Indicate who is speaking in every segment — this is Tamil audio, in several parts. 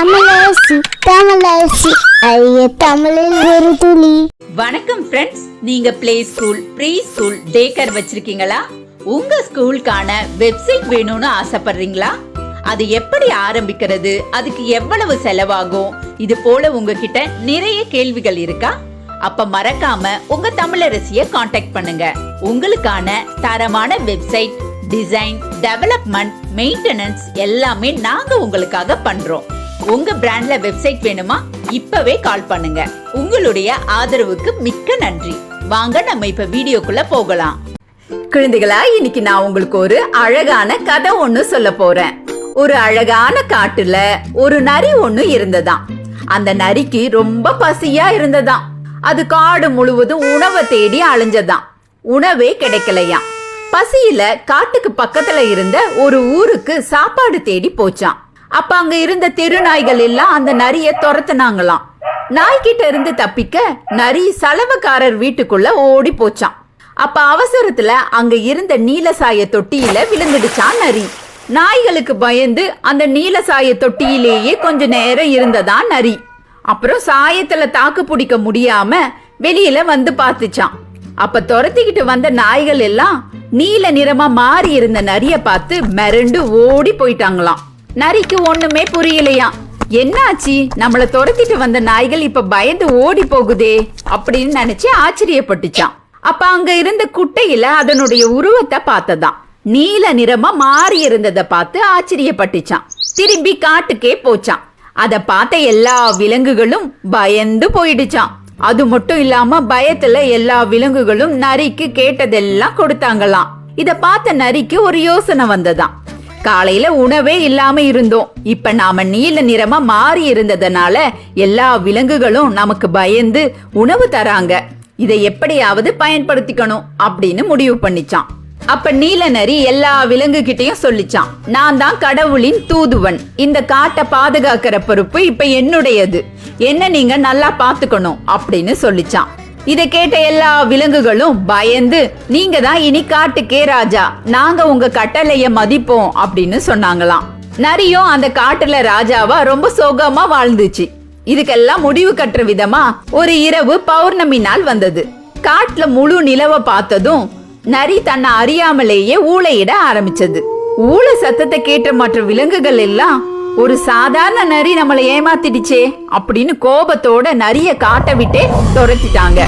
Speaker 1: தமிழரசி தமிழரசி ஐய தமிழில் ஒரு துளி.
Speaker 2: வணக்கம் ஃப்ரெண்ட்ஸ், நீங்க play school, pre school, day care வச்சிருக்கீங்களா? உங்க ஸ்கூலுக்கான வெப்சைட் வேணும்னு ஆசைப்படுறீங்களா? அது எப்படி ஆரம்பிக்கிறது, அதுக்கு எவ்வளவு செலவாகும், இது போல உங்ககிட்ட நிறைய கேள்விகள் இருக்கா? அப்ப மறக்காம உங்க தமிழரசியை காண்டாக்ட் பண்ணுங்க. உங்களுக்கான தரமான வெப்சைட் டிசைன், டெவலப்மெண்ட், மெயின்டெனன்ஸ் எல்லாமே நாங்க உங்களுக்காக பண்றோம். உங்க பிராண்ட்ல வெப்சைட் வேணுமா? இப்பவே கால் பண்ணுங்க. உங்களுடைய ஆதரவுக்கு மிக்க நன்றி. வாங்க நம்ம இப்ப வீடியோக்குள்ள போகலாம். குழந்தைகளா, இன்னைக்கு நான் உங்களுக்கு ஒரு அழகான கதை ஒண்ணு சொல்ல போறேன். ஒரு அழகான காட்டுல ஒரு நரி ஒண்ணு இருந்ததாம். அந்த நரிக்கு ரொம்ப பசியா இருந்ததாம். அது காடு முழுவதும் உணவை தேடி அலைஞ்சதாம். உணவே கிடைக்கலையாம். பசியில காட்டுக்கு பக்கத்துல இருந்த ஒரு ஊருக்கு சாப்பாடு தேடி போச்சான். அப்ப அங்க இருந்த தெரு நாய்கள் எல்லாம் அந்த நரிய துரத்துனாங்களாம். நாய்கிட்ட இருந்து தப்பிக்க நரி சலவைக்காரர் வீட்டுக்குள்ள ஓடி போச்சான். அப்ப அவசரத்துல அங்க இருந்த நீலசாய தொட்டியில விழுந்துடுச்சான் நரி. நாய்களுக்கு பயந்து அந்த நீலசாய தொட்டியிலேயே கொஞ்ச நேரம் இருந்ததான் நரி. அப்புறம் சாயத்துல தாக்கு பிடிக்க முடியாம வெளியில வந்து பார்த்துச்சான். அப்ப துரத்திக்கிட்டு வந்த நாய்கள் எல்லாம் நீல நிறமா மாறி இருந்த நரிய பார்த்து மிரண்டு ஓடி போயிட்டாங்களாம். நரிக்கு ஒண்ணுமே புரியலையாம். என்னாச்சு, நம்மள துரத்திட்டு வந்த நாய்கள் இப்ப பயந்து ஓடி போகுதே அப்படின்னு நினைச்சு ஆச்சரியப்பட்டுச்சான். அப்ப அங்க இருந்த குட்டையில அதனுடைய உருவத்தை பார்த்ததாம். நீல நிறமா மாறி இருந்ததை பார்த்து ஆச்சரியப்பட்டுச்சான். திரும்பி காட்டுக்கே போச்சான். அத பார்த்த எல்லா விலங்குகளும் பயந்து போயிடுச்சான். அது மட்டும் இல்லாம பயத்துல எல்லா விலங்குகளும் நரிக்கு கேட்டதெல்லாம் கொடுத்தாங்களாம். இத பார்த்த நரிக்கு ஒரு யோசனை வந்ததாம். காலையில உணவே இல்லாம இருந்தோம், இப்ப நாம நீல நிறமா மாறி இருந்ததுனால எல்லா விலங்குகளும் நமக்கு பயந்து உணவு தராங்க. இதை எப்படியாவது பயன்படுத்திக்கணும் அப்படின்னு முடிவு பண்ணிச்சான். அப்ப நீல நரி எல்லா விலங்கு கிட்டையும் சொல்லிச்சான், நான் தான் கடவுளின் தூதுவன். இந்த காட்டை பாதுகாக்கிற பொறுப்பு இப்ப என்னுடையது. என்ன நீங்க நல்லா பாத்துக்கணும் அப்படின்னு சொல்லிச்சான். இதை கேட்ட எல்லா விலங்குகளும் பயந்து, நீங்க தான் இனி காட்டுக்கே ராஜா, நாங்க உங்க கட்டளைய மதிப்போம் அப்படின்னு சொன்னாங்களாம். நரியும் அந்த காட்டுல ராஜாவா ரொம்ப சோகமா வாழ்ந்துச்சு. இதுக்கெல்லாம் முடிவு கட்டுற விதமா ஒரு இரவு பௌர்ணமி நாள் வந்தது. காட்டுல முழு நிலவை பார்த்ததும் நரி தன்னை அறியாமலேயே ஊளையிட ஆரம்பிச்சது. ஊள சத்தத்தை கேட்ட மற்ற விலங்குகள் எல்லாம், ஒரு சாதாரண நரி நம்மளை ஏமாத்திடுச்சே அப்படின்னு கோபத்தோட நரிய காட்ட விட்டே துரத்திட்டாங்க.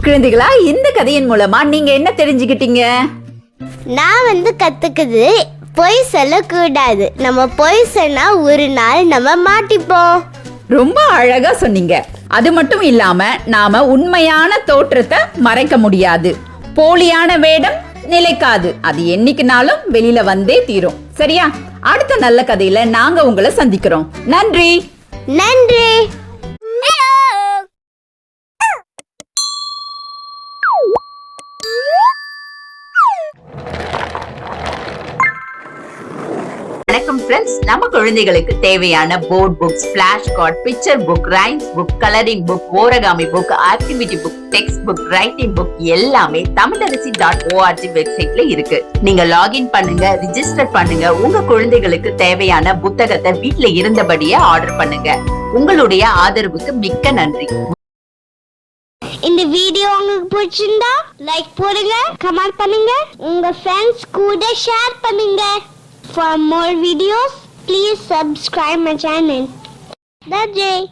Speaker 2: குழந்தைகளா, இந்த கதையின் மூலமா நீங்க என்ன தெரிஞ்சுக்கிட்டீங்க?
Speaker 1: நான் கத்துக்குது, பொய் சொல்லக்கூடாது. நம்ம பொய் சொன்னா ஒரு நாள் நம்ம மாட்டிப்போம்.
Speaker 2: ரொம்ப அழகா சொன்னீங்க. அது மட்டும் இல்லாம நாம உண்மையான தோற்றத்தை மறைக்க முடியாது. போலியான வேடம் நிலைக்காது. அது என்னைக்குனாலும் வெளியில வந்தே தீரும். சரியா? அடுத்த நல்ல கதையில நாங்க உங்களை சந்திக்கிறோம். நன்றி.
Speaker 1: நன்றி.
Speaker 2: வணக்கம் ஃப்ரெண்ட்ஸ், நம்ம குழந்தைகளுக்கு தேவையான board books, flash card, picture book, rhymes book, colouring book, origami book, activity book, text book, writing book எல்லாமே தமிழரசி.org வெப்சைட்ல இருக்கு. நீங்க லாகின் பண்ணுங்க, ரிஜிஸ்டர் பண்ணுங்க. உங்க குழந்தைகளுக்கு தேவையான புத்தகத்தை வீட்ல இருந்தபடியே ஆர்டர் பண்ணுங்க. உங்களுடைய ஆதரவுக்கு மிக்க நன்றி.
Speaker 1: இந்த வீடியோ உங்களுக்கு பிடிச்சிருந்தா லைக் போடுங்க, கமெண்ட் பண்ணுங்க, உங்க ஃப்ரெண்ட்ஸ் கூட ஷேர் பண்ணுங்க. For more videos, please subscribe my channel. That's it.